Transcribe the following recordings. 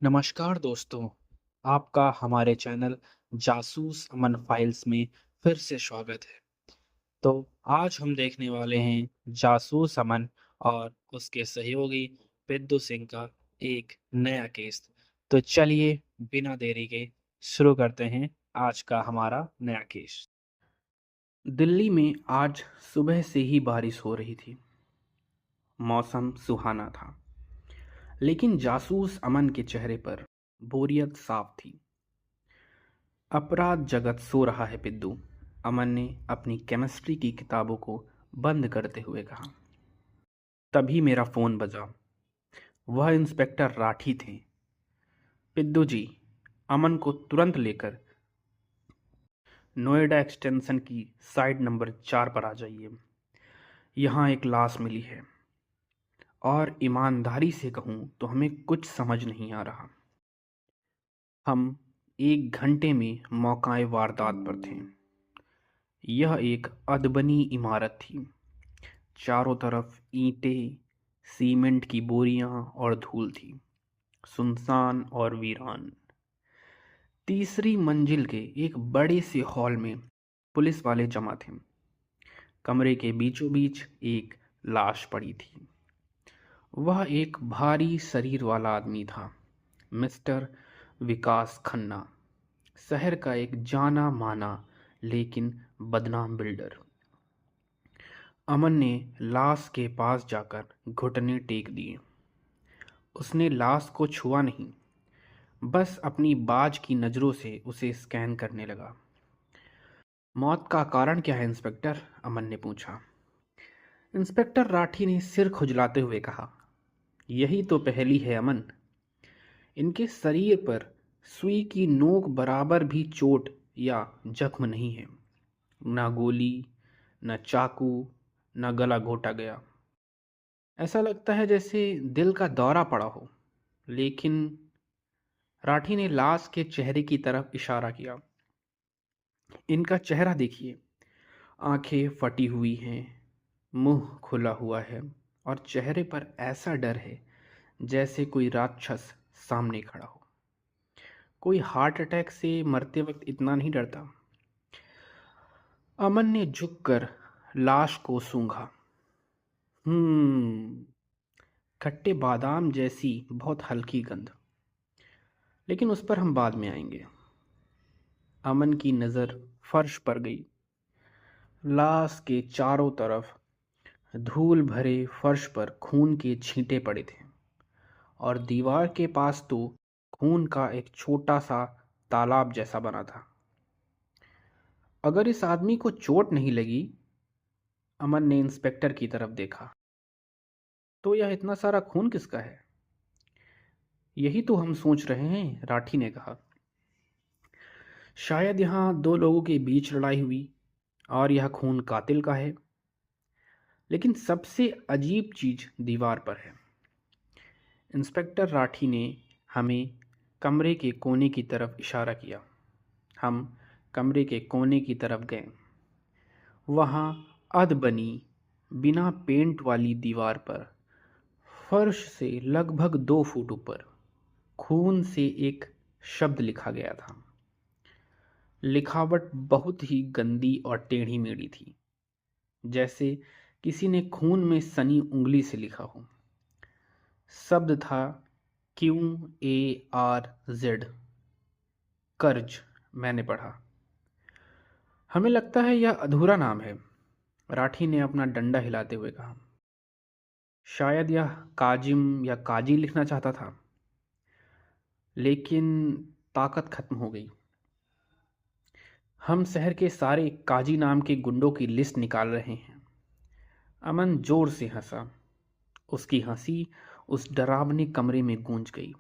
नमस्कार दोस्तों, आपका हमारे चैनल जासूस अमन फाइल्स में फिर से स्वागत है। तो आज हम देखने वाले हैं जासूस अमन और उसके सहयोगी पिद्दू सिंह का एक नया केस। तो चलिए बिना देरी के शुरू करते हैं आज का हमारा नया केस। दिल्ली में आज सुबह से ही बारिश हो रही थी। मौसम सुहाना था, लेकिन जासूस अमन के चेहरे पर बोरियत साफ थी। अपराध जगत सो रहा है पिद्दू, अमन ने अपनी केमिस्ट्री की किताबों को बंद करते हुए कहा। तभी मेरा फ़ोन बजा। वह इंस्पेक्टर राठी थे। पिद्दू जी, अमन को तुरंत लेकर नोएडा एक्सटेंशन की साइड नंबर 4 पर आ जाइए। यहाँ एक लाश मिली है और ईमानदारी से कहूँ तो हमें कुछ समझ नहीं आ रहा। हम 1 घंटे में मौकाए वारदात पर थे। यह एक अदबनी इमारत थी। चारों तरफ ईंटें, सीमेंट की बोरियां और धूल थी। सुनसान और वीरान। तीसरी मंजिल के एक बड़े से हॉल में पुलिस वाले जमा थे। कमरे के बीचों बीच एक लाश पड़ी थी। वह एक भारी शरीर वाला आदमी था, मिस्टर विकास खन्ना, शहर का एक जाना माना लेकिन बदनाम बिल्डर। अमन ने लाश के पास जाकर घुटने टेक दिए। उसने लाश को छुआ नहीं, बस अपनी बाज की नज़रों से उसे स्कैन करने लगा। मौत का कारण क्या है इंस्पेक्टर? अमन ने पूछा। इंस्पेक्टर राठी ने सिर खुजलाते हुए कहा, यही तो पहेली है अमन। इनके शरीर पर सुई की नोक बराबर भी चोट या जख्म नहीं है। ना गोली, न चाकू, न गला घोटा गया। ऐसा लगता है जैसे दिल का दौरा पड़ा हो। लेकिन राठी ने लाश के चेहरे की तरफ इशारा किया। इनका चेहरा देखिए, आंखें फटी हुई हैं, मुंह खुला हुआ है और चेहरे पर ऐसा डर है जैसे कोई राक्षस सामने खड़ा हो। कोई हार्ट अटैक से मरते वक्त इतना नहीं डरता। अमन ने झुककर लाश को सूंघा। हम्म, खट्टे बादाम जैसी बहुत हल्की गंध। लेकिन उस पर हम बाद में आएंगे। अमन की नज़र फर्श पर गई। लाश के चारों तरफ धूल भरे फर्श पर खून के छींटे पड़े थे और दीवार के पास तो खून का एक छोटा सा तालाब जैसा बना था। अगर इस आदमी को चोट नहीं लगी, अमन ने इंस्पेक्टर की तरफ देखा, तो यह इतना सारा खून किसका है? यही तो हम सोच रहे हैं, राठी ने कहा। शायद यहाँ दो लोगों के बीच लड़ाई हुई और यह खून कातिल का है। लेकिन सबसे अजीब चीज दीवार पर है। इंस्पेक्टर राठी ने हमें कमरे के कोने की तरफ इशारा किया। हम कमरे के कोने की तरफ गए। वहाँ अध बनी, बिना पेंट वाली दीवार पर फर्श से लगभग 2 फुट ऊपर खून से एक शब्द लिखा गया था। लिखावट बहुत ही गंदी और टेढ़ी मेढ़ी थी, जैसे किसी ने खून में सनी उंगली से लिखा हो। शब्द था QARZ, कर्ज। मैंने पढ़ा। हमें लगता है यह अधूरा नाम है, राठी ने अपना डंडा हिलाते हुए कहा। शायद यह काजिम या काजी लिखना चाहता था, लेकिन ताकत खत्म हो गई। हम शहर के सारे काजी नाम के गुंडों की लिस्ट निकाल रहे हैं। अमन जोर से हंसा। उसकी हंसी उस डरावने कमरे में गूंज गई।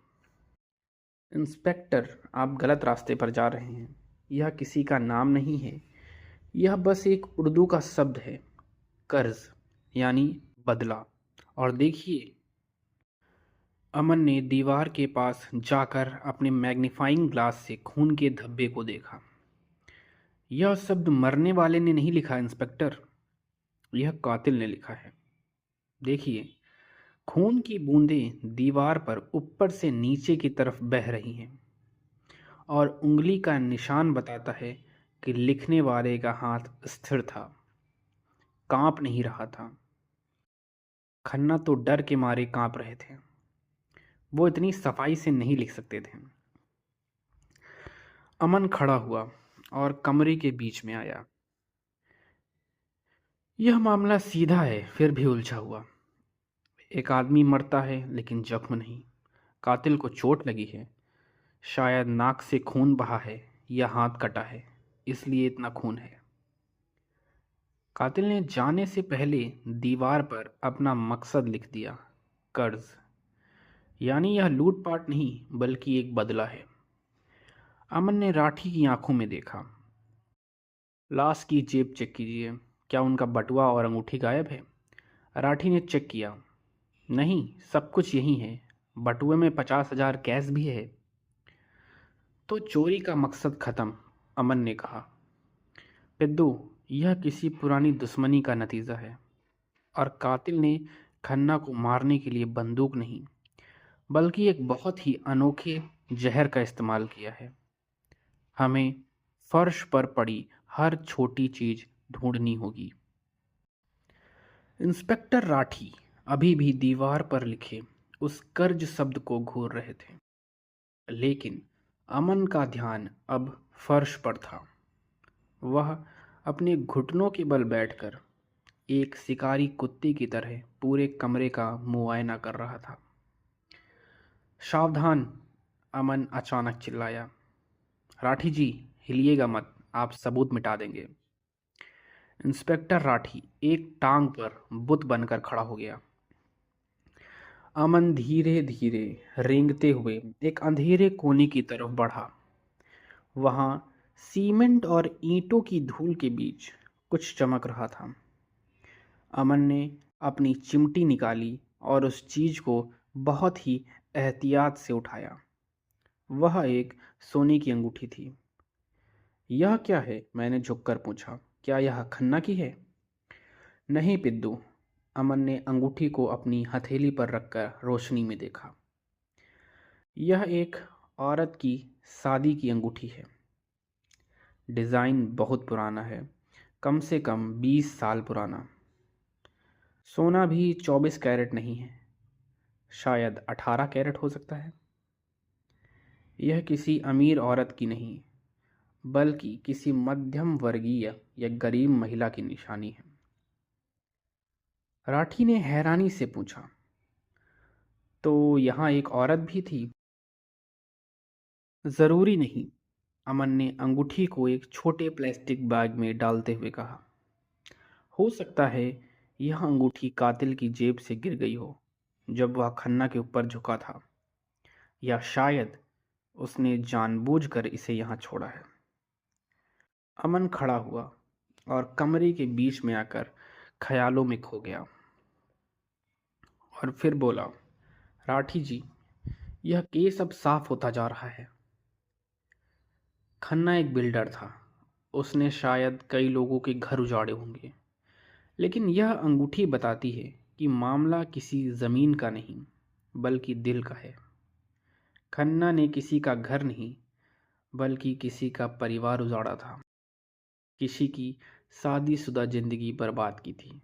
इंस्पेक्टर, आप गलत रास्ते पर जा रहे हैं। यह किसी का नाम नहीं है। यह बस एक उर्दू का शब्द है, कर्ज, यानी बदला। और देखिए, अमन ने दीवार के पास जाकर अपने मैग्नीफाइंग ग्लास से खून के धब्बे को देखा। यह शब्द मरने वाले ने नहीं लिखा इंस्पेक्टर, यह कातिल ने लिखा है। देखिए, खून की बूंदें दीवार पर ऊपर से नीचे की तरफ बह रही हैं और उंगली का निशान बताता है कि लिखने वाले का हाथ स्थिर था, कांप नहीं रहा था। खन्ना तो डर के मारे कांप रहे थे। वो इतनी सफाई से नहीं लिख सकते थे। अमन खड़ा हुआ और कमरे के बीच में आया। यह मामला सीधा है, फिर भी उलझा हुआ। एक आदमी मरता है लेकिन जख्म नहीं। कातिल को चोट लगी है, शायद नाक से खून बहा है या हाथ कटा है, इसलिए इतना खून है। कातिल ने जाने से पहले दीवार पर अपना मकसद लिख दिया, कर्ज। यानी यह लूटपाट नहीं बल्कि एक बदला है। अमन ने राठी की आंखों में देखा। लाश की जेब चेक कीजिए, क्या उनका बटुआ और अंगूठी गायब है? राठी ने चेक किया। नहीं, सब कुछ यही है। बटुए में 50,000 कैश भी है। तो चोरी का मकसद खत्म, अमन ने कहा। पिद्दू, यह किसी पुरानी दुश्मनी का नतीजा है और कातिल ने खन्ना को मारने के लिए बंदूक नहीं बल्कि एक बहुत ही अनोखे जहर का इस्तेमाल किया है। हमें फर्श पर पड़ी हर छोटी चीज ढूंढनी होगी। इंस्पेक्टर राठी अभी भी दीवार पर लिखे उस कर्ज शब्द को घूर रहे थे, लेकिन अमन का ध्यान अब फर्श पर था। वह अपने घुटनों के बल बैठकर एक शिकारी कुत्ते की तरह पूरे कमरे का मुआयना कर रहा था। सावधान, अमन अचानक चिल्लाया। राठी जी, हिलिएगा मत, आप सबूत मिटा देंगे। इंस्पेक्टर राठी एक टांग पर बुत बनकर खड़ा हो गया। अमन धीरे धीरे रेंगते हुए एक अंधेरे कोने की तरफ बढ़ा। वहां सीमेंट और ईंटों की धूल के बीच कुछ चमक रहा था। अमन ने अपनी चिमटी निकाली और उस चीज को बहुत ही एहतियात से उठाया। वह एक सोने की अंगूठी थी। यह क्या है? मैंने झुककर पूछा। क्या यह खन्ना की है? नहीं पिद्दू, अमन ने अंगूठी को अपनी हथेली पर रखकर रोशनी में देखा। यह एक औरत की शादी की अंगूठी है। डिज़ाइन बहुत पुराना है, कम से कम 20 साल पुराना। सोना भी 24 कैरेट नहीं है, शायद 18 कैरेट हो सकता है। यह किसी अमीर औरत की नहीं बल्कि किसी मध्यम वर्गीय या गरीब महिला की निशानी है। राठी ने हैरानी से पूछा, तो यहाँ एक औरत भी थी? जरूरी नहीं, अमन ने अंगूठी को एक छोटे प्लास्टिक बैग में डालते हुए कहा। हो सकता है यह अंगूठी कातिल की जेब से गिर गई हो जब वह खन्ना के ऊपर झुका था, या शायद उसने जानबूझकर इसे यहाँ छोड़ा है। अमन खड़ा हुआ और कमरे के बीच में आकर ख्यालों में खो गया और फिर बोला, राठी जी, यह केस अब साफ होता जा रहा है। खन्ना एक बिल्डर था। उसने शायद कई लोगों के घर उजाड़े होंगे, लेकिन यह अंगूठी बताती है कि मामला किसी जमीन का नहीं बल्कि दिल का है। खन्ना ने किसी का घर नहीं बल्कि किसी का परिवार उजाड़ा था, किसी की शादीशुदा जिंदगी बर्बाद की थी।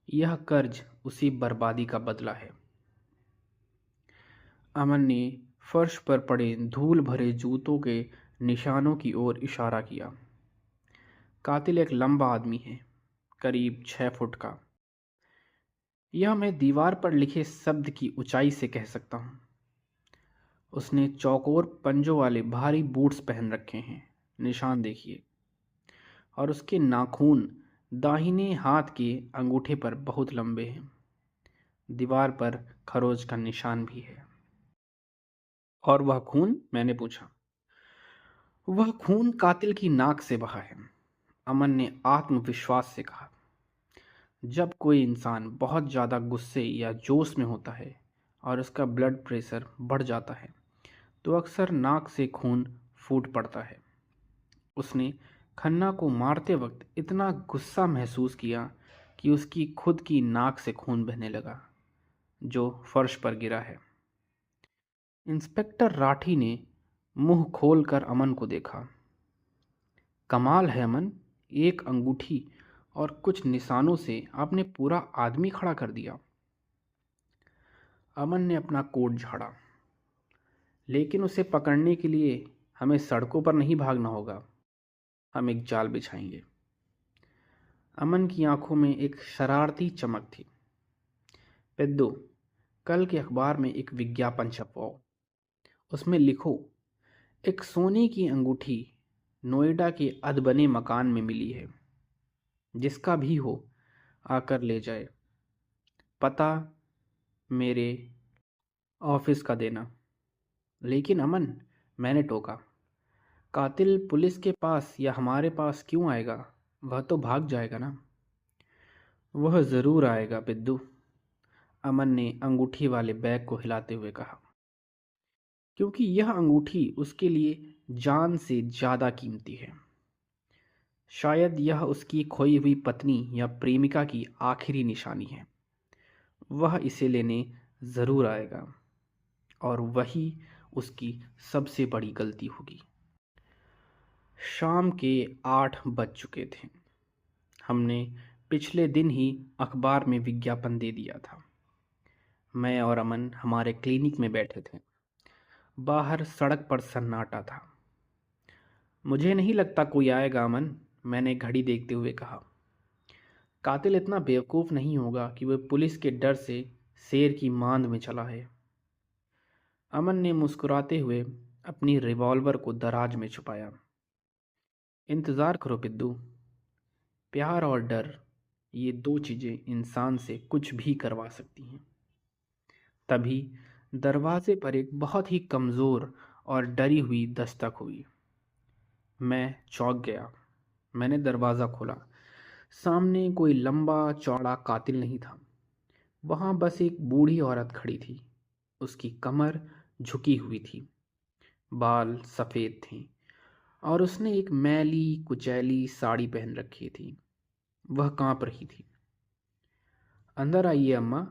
यह कर्ज उसी बर्बादी का बदला है। अमन ने फर्श पर पड़े धूल भरे जूतों के निशानों की ओर इशारा किया। कातिल एक लंबा आदमी है, करीब 6 फुट का। यह मैं दीवार पर लिखे शब्द की ऊंचाई से कह सकता हूँ। उसने चौकोर पंजों वाले भारी बूट्स पहन रखे हैं, निशान देखिए। और उसके नाखून दाहिने हाथ के अंगूठे पर बहुत लंबे हैं। दीवार पर खरोच का निशान भी है। और वह खून? मैंने पूछा। वह खून कातिल की नाक से बहा है, अमन ने आत्मविश्वास से कहा। जब कोई इंसान बहुत ज़्यादा गुस्से या जोश में होता है और उसका ब्लड प्रेशर बढ़ जाता है तो अक्सर नाक से खून फूट पड़ता है। उसने खन्ना को मारते वक्त इतना गुस्सा महसूस किया कि उसकी खुद की नाक से खून बहने लगा। जो फर्श पर गिरा है। इंस्पेक्टर राठी ने मुंह खोलकर अमन को देखा। कमाल है अमन, एक अंगूठी और कुछ निशानों से आपने पूरा आदमी खड़ा कर दिया। अमन ने अपना कोट झाड़ा। लेकिन उसे पकड़ने के लिए हमें सड़कों पर नहीं भागना होगा, हम एक जाल बिछाएंगे। अमन की आंखों में एक शरारती चमक थी। पेद्दू, कल के अखबार में एक विज्ञापन छपवाओ, उसमें लिखो एक सोने की अंगूठी नोएडा के अधबने मकान में मिली है, जिसका भी हो आकर ले जाए, पता मेरे ऑफिस का देना। लेकिन अमन, मैंने टोका, कातिल पुलिस के पास या हमारे पास क्यों आएगा? वह तो भाग जाएगा ना। वह ज़रूर आएगा बिद्दू, अमन ने अंगूठी वाले बैग को हिलाते हुए कहा, क्योंकि यह अंगूठी उसके लिए जान से ज़्यादा कीमती है। शायद यह उसकी खोई हुई पत्नी या प्रेमिका की आखिरी निशानी है। वह इसे लेने ज़रूर आएगा और वही उसकी सबसे बड़ी गलती होगी। शाम के 8 बज चुके थे। हमने पिछले दिन ही अखबार में विज्ञापन दे दिया था। मैं और अमन हमारे क्लिनिक में बैठे थे। बाहर सड़क पर सन्नाटा था। मुझे नहीं लगता कोई आएगा अमन, मैंने घड़ी देखते हुए कहा। कातिल इतना बेवकूफ़ नहीं होगा कि वह पुलिस के डर से शेर की मांद में चला है। अमन ने मुस्कुराते हुए अपनी रिवॉल्वर को दराज में छुपाया। इंतज़ार करो बिद्दू, प्यार और डर, ये दो चीज़ें इंसान से कुछ भी करवा सकती हैं। तभी दरवाजे पर एक बहुत ही कमज़ोर और डरी हुई दस्तक हुई। मैं चौंक गया। मैंने दरवाज़ा खोला। सामने कोई लंबा चौड़ा कातिल नहीं था। वहाँ बस एक बूढ़ी औरत खड़ी थी। उसकी कमर झुकी हुई थी, बाल सफ़ेद थे और उसने एक मैली कुचैली साड़ी पहन रखी थी। वह कांप रही थी। अंदर आइए अम्मा,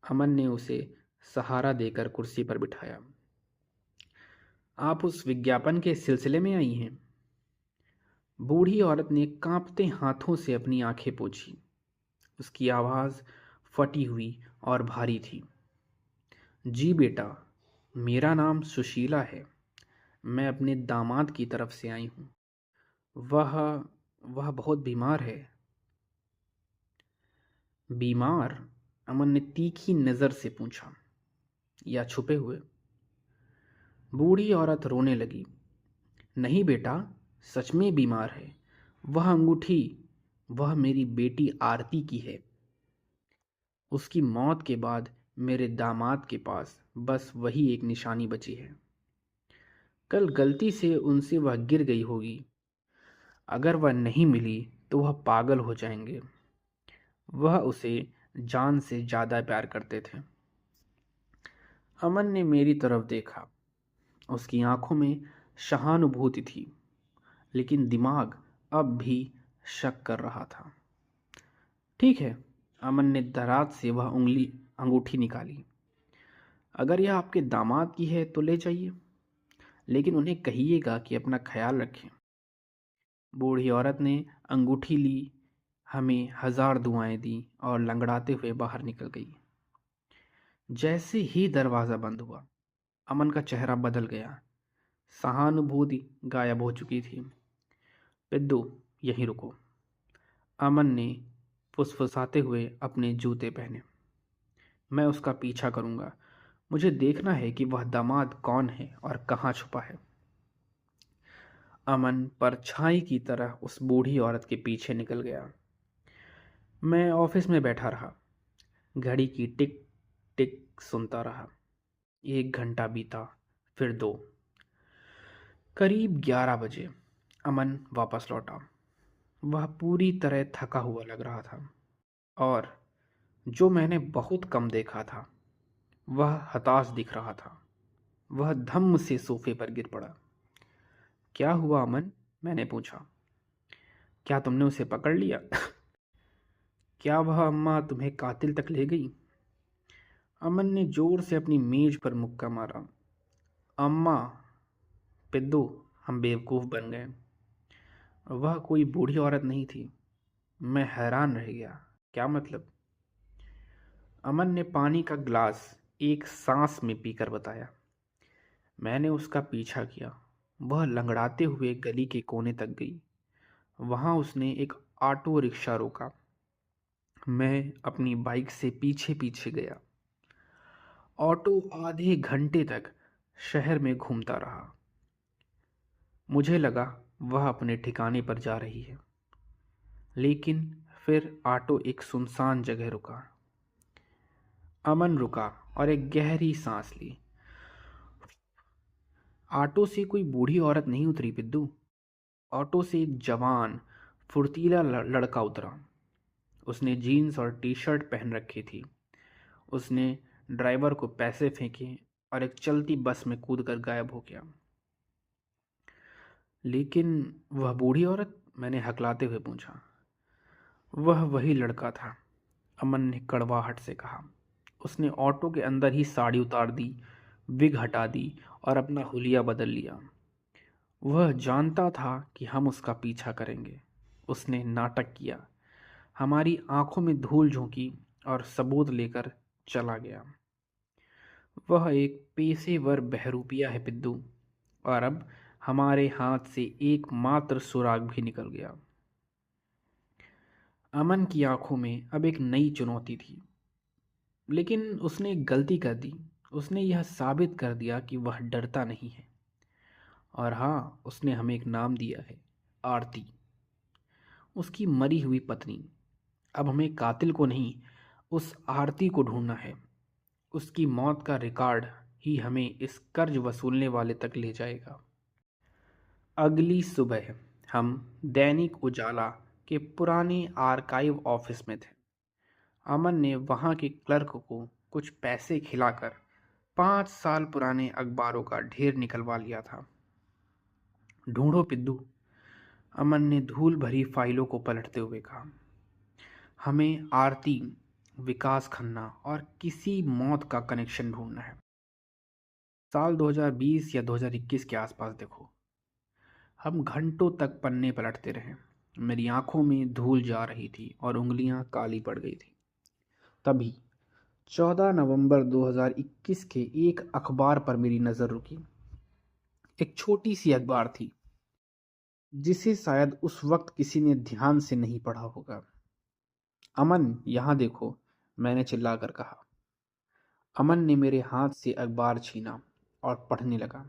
अमन ने उसे सहारा देकर कुर्सी पर बिठाया। आप उस विज्ञापन के सिलसिले में आई हैं? बूढ़ी औरत ने कांपते हाथों से अपनी आंखें पोंछी। उसकी आवाज़ फटी हुई और भारी थी। जी बेटा, मेरा नाम सुशीला है। मैं अपने दामाद की तरफ से आई हूँ। वह वह बहुत बीमार है। बीमार? अमन ने तीखी नज़र से पूछा, या छुपे हुए? बूढ़ी औरत रोने लगी। नहीं बेटा, सच में बीमार है। वह अंगूठी, वह मेरी बेटी आरती की है। उसकी मौत के बाद मेरे दामाद के पास बस वही एक निशानी बची है। कल गलती से उनसे वह गिर गई होगी। अगर वह नहीं मिली तो वह पागल हो जाएंगे। वह उसे जान से ज़्यादा प्यार करते थे। अमन ने मेरी तरफ देखा। उसकी आंखों में सहानुभूति थी, लेकिन दिमाग अब भी शक कर रहा था। ठीक है, अमन ने दराज से वह अंगूठी निकाली। अगर यह आपके दामाद की है तो ले जाइए, लेकिन उन्हें कहिएगा कि अपना ख्याल रखें। बूढ़ी औरत ने अंगूठी ली, हमें 1000 दुआएं दी और लंगड़ाते हुए बाहर निकल गई। जैसे ही दरवाज़ा बंद हुआ, अमन का चेहरा बदल गया। सहानुभूति गायब हो चुकी थी। पिद्दू, यहीं रुको, अमन ने फुसफुसाते हुए अपने जूते पहने। मैं उसका पीछा करूंगा। मुझे देखना है कि वह दामाद कौन है और कहाँ छुपा है। अमन परछाई की तरह उस बूढ़ी औरत के पीछे निकल गया। मैं ऑफिस में बैठा रहा, घड़ी की टिक टिक सुनता रहा। 1 घंटा बीता, फिर 2। करीब 11 बजे अमन वापस लौटा। वह पूरी तरह थका हुआ लग रहा था और जो मैंने बहुत कम देखा था, वह हताश दिख रहा था। वह धम्म से सोफे पर गिर पड़ा। क्या हुआ अमन? मैंने पूछा। क्या तुमने उसे पकड़ लिया? क्या वह अम्मा तुम्हें कातिल तक ले गई? अमन ने जोर से अपनी मेज पर मुक्का मारा। अम्मा, पिद्दू, हम बेवकूफ़ बन गए। वह कोई बूढ़ी औरत नहीं थी। मैं हैरान रह गया। क्या मतलब? अमन ने पानी का ग्लास एक सांस में पीकर बताया। मैंने उसका पीछा किया। वह लंगड़ाते हुए गली के कोने तक गई। वहां उसने एक ऑटो रिक्शा रोका। मैं अपनी बाइक से पीछे पीछे गया। ऑटो आधे घंटे तक शहर में घूमता रहा। मुझे लगा वह अपने ठिकाने पर जा रही है, लेकिन फिर ऑटो एक सुनसान जगह रुका। अमन रुका और एक गहरी सांस ली। ऑटो से कोई बूढ़ी औरत नहीं उतरी पिद्दू। ऑटो से एक जवान फुर्तीला लड़का उतरा। उसने जीन्स और टी शर्ट पहन रखी थी। उसने ड्राइवर को पैसे फेंके और एक चलती बस में कूदकर गायब हो गया। लेकिन वह बूढ़ी औरत? मैंने हकलाते हुए पूछा। वह वही लड़का था, अमन ने कड़वाहट से कहा। उसने ऑटो के अंदर ही साड़ी उतार दी, विग हटा दी और अपना हुलिया बदल लिया। वह जानता था कि हम उसका पीछा करेंगे। उसने नाटक किया, हमारी आंखों में धूल झोंकी और सबूत लेकर चला गया। वह एक पेशेवर बहरूपिया है पिद्दू, और अब हमारे हाथ से एकमात्र सुराग भी निकल गया। अमन की आंखों में अब एक नई चुनौती थी, लेकिन उसने एक गलती कर दी। उसने यह साबित कर दिया कि वह डरता नहीं है। और हाँ, उसने हमें एक नाम दिया है, आरती, उसकी मरी हुई पत्नी। अब हमें कातिल को नहीं, उस आरती को ढूंढना है। उसकी मौत का रिकॉर्ड ही हमें इस कर्ज वसूलने वाले तक ले जाएगा। अगली सुबह हम दैनिक उजाला के पुराने आर्काइव ऑफिस में थे। अमन ने वहां के क्लर्क को कुछ पैसे खिलाकर 5 साल पुराने अखबारों का ढेर निकलवा लिया था। ढूंढो पिद्दू, अमन ने धूल भरी फाइलों को पलटते हुए कहा। हमें आरती, विकास खन्ना और किसी मौत का कनेक्शन ढूंढना है। साल 2020 या 2021 के आसपास देखो। हम घंटों तक पन्ने पलटते रहे। मेरी आंखों में धूल जा रही थी और उंगलियां काली पड़ गई थी। तभी 14 नवंबर 2021 के एक अखबार पर मेरी नज़र रुकी। एक छोटी सी अखबार थी, जिसे शायद उस वक्त किसी ने ध्यान से नहीं पढ़ा होगा। अमन, यहाँ देखो, मैंने चिल्लाकर कहा। अमन ने मेरे हाथ से अखबार छीना और पढ़ने लगा।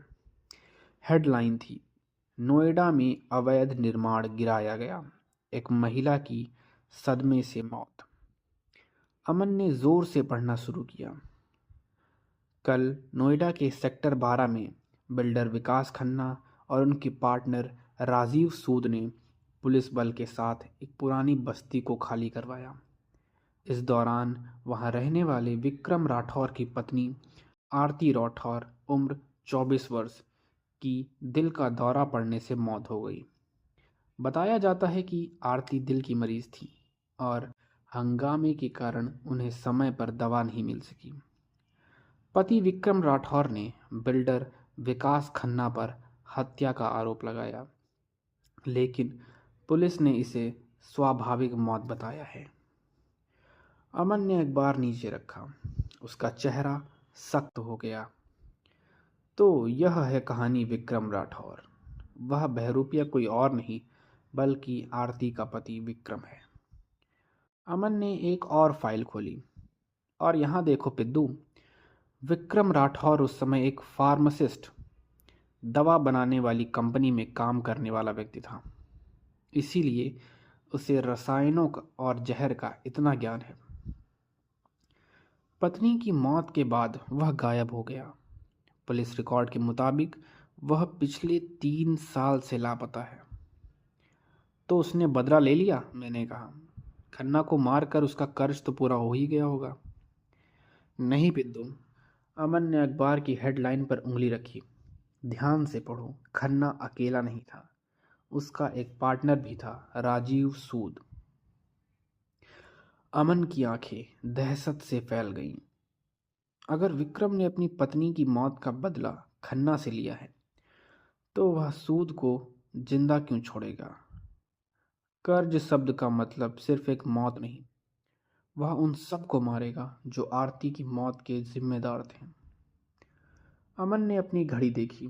हेडलाइन थी, नोएडा में अवैध निर्माण गिराया गया, एक महिला की सदमे से मौत। अमन ने जोर से पढ़ना शुरू किया। कल नोएडा के सेक्टर 12 में बिल्डर विकास खन्ना और उनके पार्टनर राजीव सूद ने पुलिस बल के साथ एक पुरानी बस्ती को खाली करवाया। इस दौरान वहां रहने वाले विक्रम राठौर की पत्नी आरती राठौर, उम्र 24 वर्ष की, दिल का दौरा पड़ने से मौत हो गई। बताया जाता है कि आरती दिल की मरीज थी और हंगामे के कारण उन्हें समय पर दवा नहीं मिल सकी। पति विक्रम राठौर ने बिल्डर विकास खन्ना पर हत्या का आरोप लगाया, लेकिन पुलिस ने इसे स्वाभाविक मौत बताया है। अमन ने अखबार नीचे रखा। उसका चेहरा सख्त हो गया। तो यह है कहानी विक्रम राठौर। वह बहरूपिया कोई और नहीं, बल्कि आरती का पति विक्रम है। अमन ने एक और फाइल खोली। और यहाँ देखो पिद्दू, विक्रम राठौर उस समय एक फार्मासिस्ट, दवा बनाने वाली कंपनी में काम करने वाला व्यक्ति था। इसीलिए उसे रसायनों और जहर का इतना ज्ञान है। पत्नी की मौत के बाद वह गायब हो गया। पुलिस रिकॉर्ड के मुताबिक वह पिछले 3 साल से लापता है। तो उसने बदला ले लिया? मैंने कहा। खन्ना को मारकर उसका कर्ज तो पूरा हो ही गया होगा। नहीं पिद्दू, अमन ने अखबार की हेडलाइन पर उंगली रखी। ध्यान से पढ़ो, खन्ना अकेला नहीं था, उसका एक पार्टनर भी था, राजीव सूद। अमन की आंखें दहशत से फैल गईं। अगर विक्रम ने अपनी पत्नी की मौत का बदला खन्ना से लिया है, तो वह सूद को जिंदा क्यों छोड़ेगा? कर्ज शब्द का मतलब सिर्फ एक मौत नहीं, वह उन सबको मारेगा जो आरती की मौत के जिम्मेदार थे। अमन ने अपनी घड़ी देखी।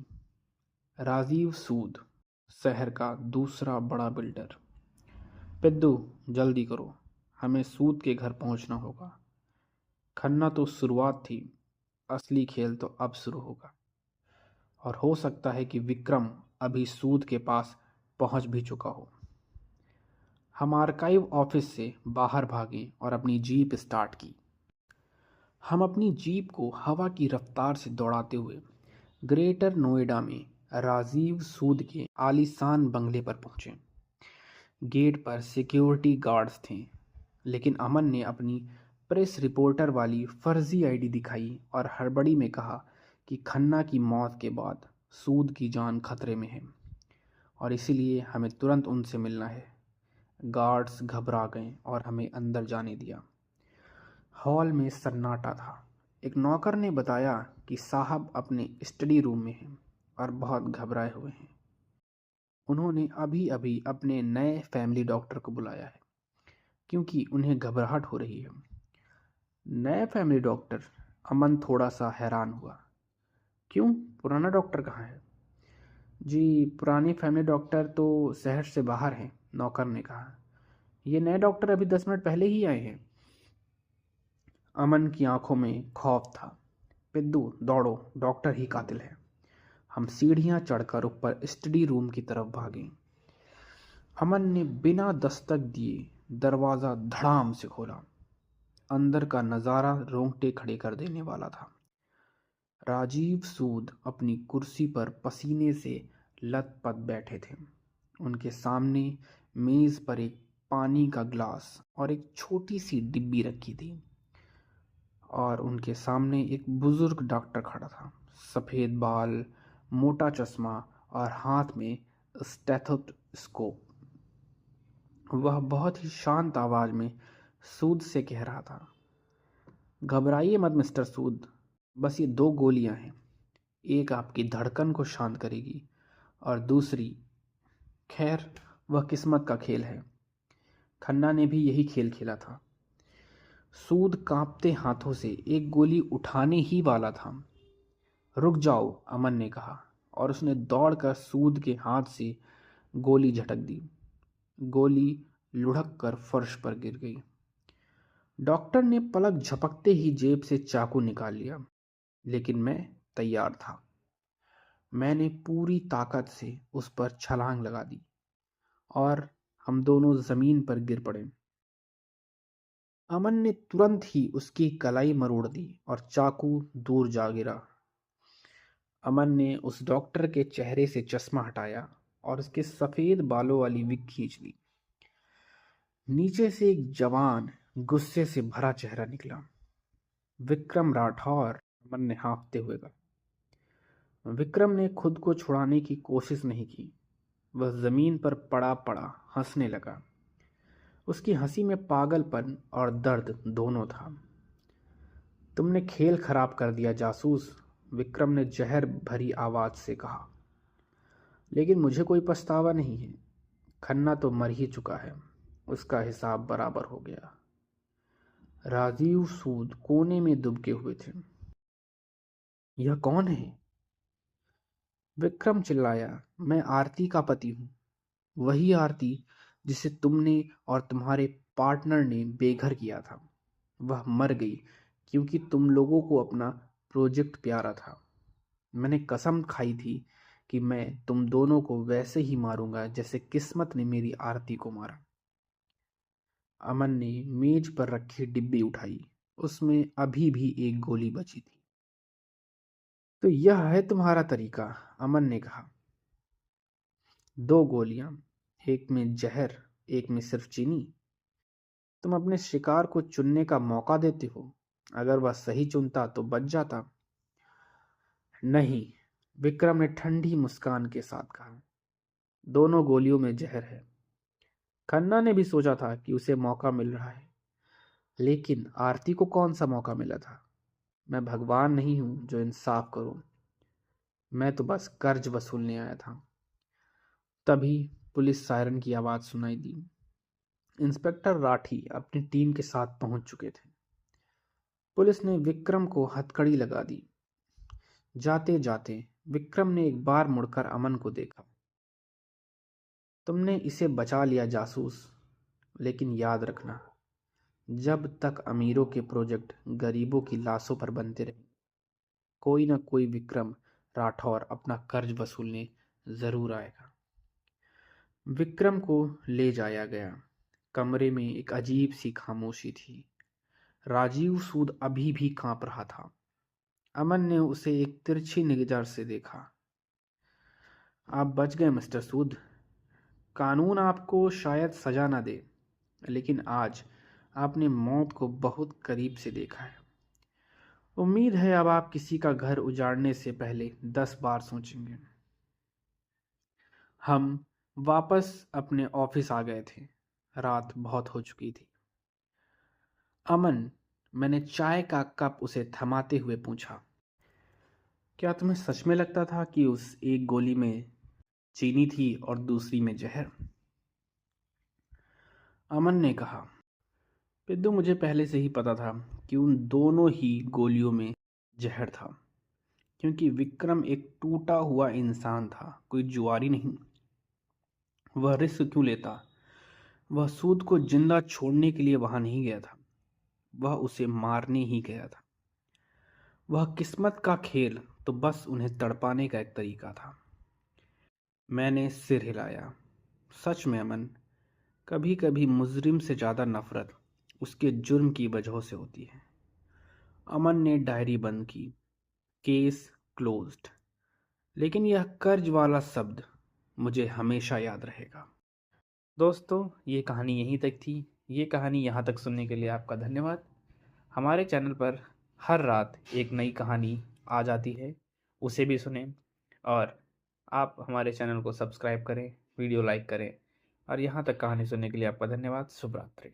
राजीव सूद, शहर का दूसरा बड़ा बिल्डर। पिद्दू, जल्दी करो, हमें सूद के घर पहुंचना होगा। खन्ना तो शुरुआत थी, असली खेल तो अब शुरू होगा। और हो सकता है कि विक्रम अभी सूद के पास पहुंच भी चुका हो। हम आर्काइव ऑफिस से बाहर भागे और अपनी जीप स्टार्ट की। हम अपनी जीप को हवा की रफ्तार से दौड़ाते हुए ग्रेटर नोएडा में राजीव सूद के आलीशान बंगले पर पहुंचे। गेट पर सिक्योरिटी गार्ड्स थे, लेकिन अमन ने अपनी प्रेस रिपोर्टर वाली फर्जी आईडी दिखाई और हड़बड़ी में कहा कि खन्ना की मौत के बाद सूद की जान खतरे में है और इसीलिए हमें तुरंत उनसे मिलना है। गार्ड्स घबरा गए और हमें अंदर जाने दिया। हॉल में सन्नाटा था। एक नौकर ने बताया कि साहब अपने स्टडी रूम में हैं और बहुत घबराए हुए हैं। उन्होंने अभी अभी अपने नए फैमिली डॉक्टर को बुलाया है क्योंकि उन्हें घबराहट हो रही है। नए फैमिली डॉक्टर? अमन थोड़ा सा हैरान हुआ। क्यों, पुराना डॉक्टर कहाँ है? जी, पुरानी फैमिली डॉक्टर तो शहर से बाहर हैं, नौकर ने कहा। ये नए डॉक्टर अभी 10 मिनट पहले ही आए हैं। अमन की आंखों में खौफ था। पिद्दू, दौड़ो, डॉक्टर ही कातिल है। हम सीढ़ियां चढ़कर ऊपर स्टडी रूम की तरफ भागे। अमन ने बिना दस्तक दिए दरवाज़ा धड़ाम से खोला। अंदर का नज़ारा रोंगटे खड़े कर देने वाला था। राजीव सूद अपनी कुर्सी पर पसीने से लथपथ बैठे थे। उनके सामने मेज़ पर एक पानी का ग्लास और एक छोटी सी डिब्बी रखी थी और उनके सामने एक बुजुर्ग डॉक्टर खड़ा था। सफ़ेद बाल, मोटा चश्मा और हाथ में स्टेथोस्कोप। वह बहुत ही शांत आवाज़ में सूद से कह रहा था, घबराइए मत मिस्टर सूद, बस ये 2 गोलियां हैं। एक आपकी धड़कन को शांत करेगी और दूसरी, खैर, वह किस्मत का खेल है। खन्ना ने भी यही खेल खेला था। सूद कांपते हाथों से एक गोली उठाने ही वाला था। रुक जाओ, अमन ने कहा और उसने दौड़कर सूद के हाथ से गोली झटक दी। गोली लुढ़क कर फर्श पर गिर गई। डॉक्टर ने पलक झपकते ही जेब से चाकू निकाल लिया, लेकिन मैं तैयार था। मैंने पूरी ताकत से उस पर छलांग लगा दी और हम दोनों जमीन पर गिर पड़े। अमन ने तुरंत ही उसकी कलाई मरोड़ दी और चाकू दूर जा गिरा। अमन ने उस डॉक्टर के चेहरे से चश्मा हटाया और उसके सफेद बालों वाली विग खींच ली। नीचे से एक जवान, गुस्से से भरा चेहरा निकला। विक्रम राठौर, अमन ने हाँफते हुए कहा। विक्रम ने खुद को छुड़ाने की कोशिश नहीं की। वह जमीन पर पड़ा पड़ा हंसने लगा। उसकी हंसी में पागलपन और दर्द दोनों था। तुमने खेल खराब कर दिया जासूस, विक्रम ने जहर भरी आवाज से कहा। लेकिन मुझे कोई पछतावा नहीं है। खन्ना तो मर ही चुका है, उसका हिसाब बराबर हो गया। राजीव सूद कोने में दुबके हुए थे। यह कौन है? विक्रम चिल्लाया। मैं आरती का पति हूँ, वही आरती जिसे तुमने और तुम्हारे पार्टनर ने बेघर किया था। वह मर गई क्योंकि तुम लोगों को अपना प्रोजेक्ट प्यारा था। मैंने कसम खाई थी कि मैं तुम दोनों को वैसे ही मारूंगा जैसे किस्मत ने मेरी आरती को मारा। अमन ने मेज पर रखी डिब्बी उठाई। उसमें अभी भी एक गोली बची थी। तो यह है तुम्हारा तरीका, अमन ने कहा। 2 गोलियां, एक में जहर, एक में सिर्फ चीनी। तुम अपने शिकार को चुनने का मौका देते हो। अगर वह सही चुनता तो बच जाता। नहीं, विक्रम ने ठंडी मुस्कान के साथ कहा। दोनों गोलियों में जहर है। खन्ना ने भी सोचा था कि उसे मौका मिल रहा है, लेकिन आरती को कौन सा मौका मिला था? मैं भगवान नहीं हूँ जो इंसाफ करूँ। मैं तो बस कर्ज वसूलने आया था। तभी पुलिस सायरन की आवाज़ सुनाई दी। इंस्पेक्टर राठी अपनी टीम के साथ पहुंच चुके थे। पुलिस ने विक्रम को हथकड़ी लगा दी। जाते जाते विक्रम ने एक बार मुड़कर अमन को देखा। तुमने इसे बचा लिया जासूस, लेकिन याद रखना, जब तक अमीरों के प्रोजेक्ट गरीबों की लाशों पर बनते रहे, कोई ना कोई विक्रम राठौर अपना कर्ज वसूलने जरूर आएगा। विक्रम को ले जाया गया। कमरे में एक अजीब सी खामोशी थी। राजीव सूद अभी भी कांप रहा था। अमन ने उसे एक तिरछी निगाह से देखा। आप बच गए मिस्टर सूद। कानून आपको शायद सजा ना दे, लेकिन आज आपने मौत को बहुत करीब से देखा है। उम्मीद है अब आप किसी का घर उजाड़ने से पहले 10 बार सोचेंगे। हम वापस अपने ऑफिस आ गए थे। रात बहुत हो चुकी थी। अमन, मैंने चाय का कप उसे थमाते हुए पूछा, क्या तुम्हें सच में लगता था कि उस एक गोली में चीनी थी और दूसरी में जहर? अमन ने कहा, पिद्दू, मुझे पहले से ही पता था कि उन दोनों ही गोलियों में जहर था, क्योंकि विक्रम एक टूटा हुआ इंसान था, कोई जुआरी नहीं। वह रिस्क क्यों लेता? वह सूद को जिंदा छोड़ने के लिए वहां नहीं गया था, वह उसे मारने ही गया था। वह किस्मत का खेल तो बस उन्हें तड़पाने का एक तरीका था। मैंने सिर हिलाया। सच में अमन, कभी कभी मुजरिम से ज़्यादा नफरत उसके जुर्म की वजह से होती है। अमन ने डायरी बंद की। Case closed. लेकिन यह कर्ज वाला शब्द मुझे हमेशा याद रहेगा। दोस्तों, ये कहानी यहीं तक थी। ये कहानी यहाँ तक सुनने के लिए आपका धन्यवाद। हमारे चैनल पर हर रात एक नई कहानी आ जाती है, उसे भी सुनें। और आप हमारे चैनल को सब्सक्राइब करें, वीडियो लाइक करें। और यहाँ तक कहानी सुनने के लिए आपका धन्यवाद। शुभ रात्रि।